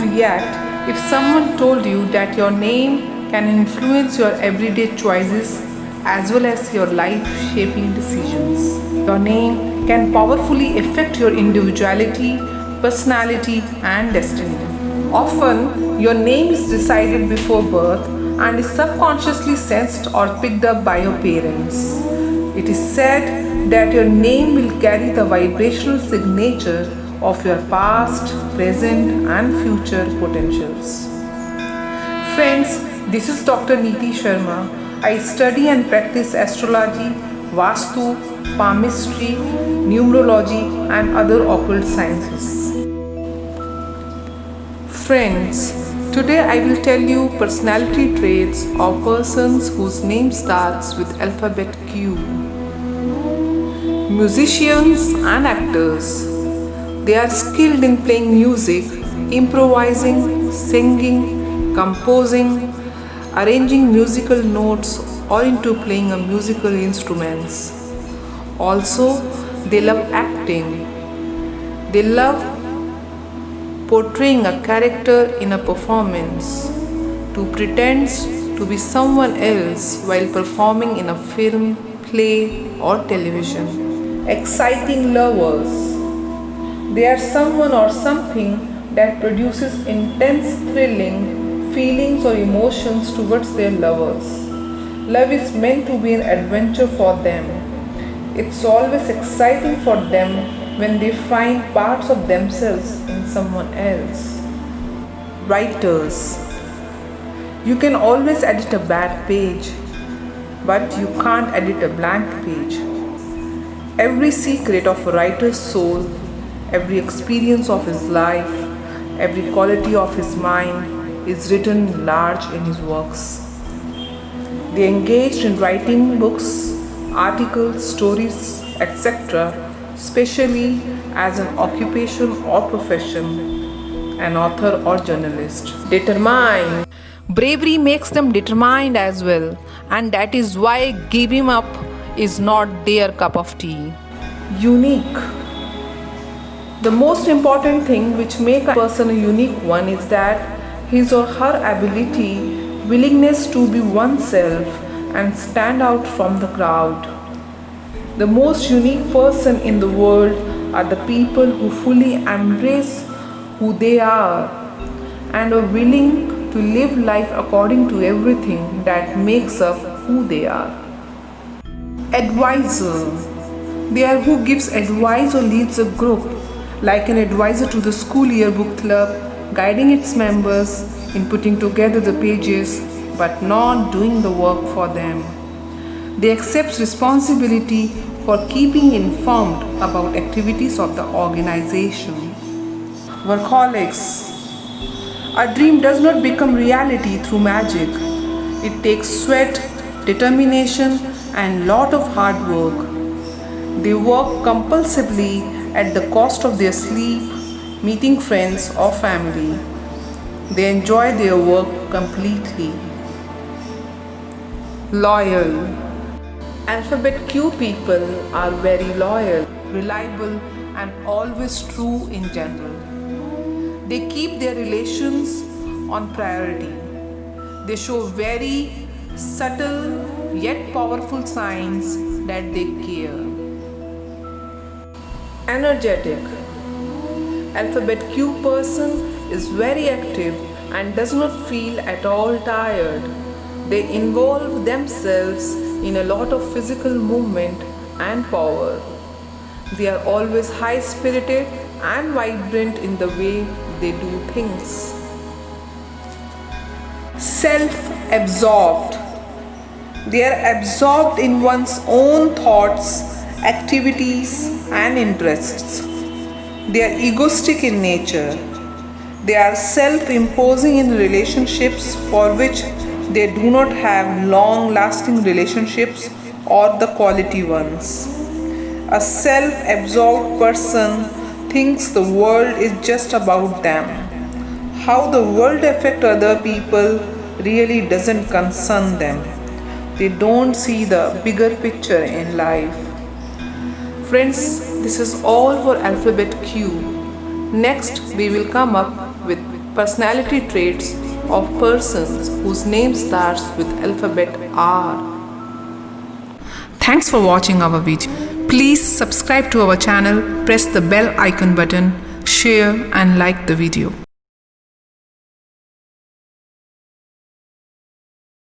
react if someone told you that your name can influence your everyday choices as well as your life shaping decisions? Your name can powerfully affect your individuality, personality, and destiny. Often, your name is decided before birth and is subconsciously sensed or picked up by your parents. It is said that your name will carry the vibrational signature of your past, present, and future potentials. Friends, this is Dr. Neeti Sharma. I study and practice astrology, Vastu, palmistry, numerology, and other occult sciences. Friends, today I will tell you personality traits of persons whose name starts with alphabet Q. Musicians and actors. They are skilled in playing music, improvising, singing, composing, arranging musical notes, or into playing a musical instruments. Also, they love acting. They love portraying a character in a performance, to pretend to be someone else while performing in a film, play, or television. Exciting lovers. They are someone or something that produces intense thrilling feelings or emotions towards their lovers. Love is meant to be an adventure for them. It's always exciting for them when they find parts of themselves in someone else. Writers. You can always edit a bad page, but you can't edit a blank page. Every secret of a writer's soul, every experience of his life, every quality of his mind is written large in his works. They engaged in writing books, articles, stories, etc., especially as an occupation or profession, an author or journalist. Determined. Bravery makes them determined as well, and that is why giving up is not their cup of tea. Unique. The most important thing which makes a person a unique one is that his or her ability, willingness to be oneself and stand out from the crowd. The most unique person in the world are the people who fully embrace who they are and are willing to live life according to everything that makes up who they are. Advisor. They are who gives advice or leads a group, like an advisor to the school yearbook club, guiding its members in putting together the pages but not doing the work for them. They accept responsibility for keeping informed about activities of the organization. Workaholics. A dream does not become reality through magic. It takes sweat, determination, and lot of hard work. They work compulsively at the cost of their sleep, meeting friends or family. They enjoy their work completely. Loyal. Alphabet Q people are very loyal, reliable, and always true in general. They keep their relations on priority. They show very subtle yet powerful signs that they care. Energetic. Alphabet Q person is very active and does not feel at all tired. They involve themselves in a lot of physical movement and power. They are always high spirited and vibrant in the way they do things. Self-absorbed. They are absorbed in one's own thoughts, activities, and interests. They are egoistic in nature. They are self-imposing in relationships for which they do not have long-lasting relationships or the quality ones. A self-absorbed person thinks the world is just about them. How the world affects other people really doesn't concern them. They don't see the bigger picture in life. Friends, this is all for alphabet Q. Next, we will come up with personality traits of persons whose name starts with alphabet R. Thanks for watching our video. Please subscribe to our channel, press the bell icon button, share and like the video.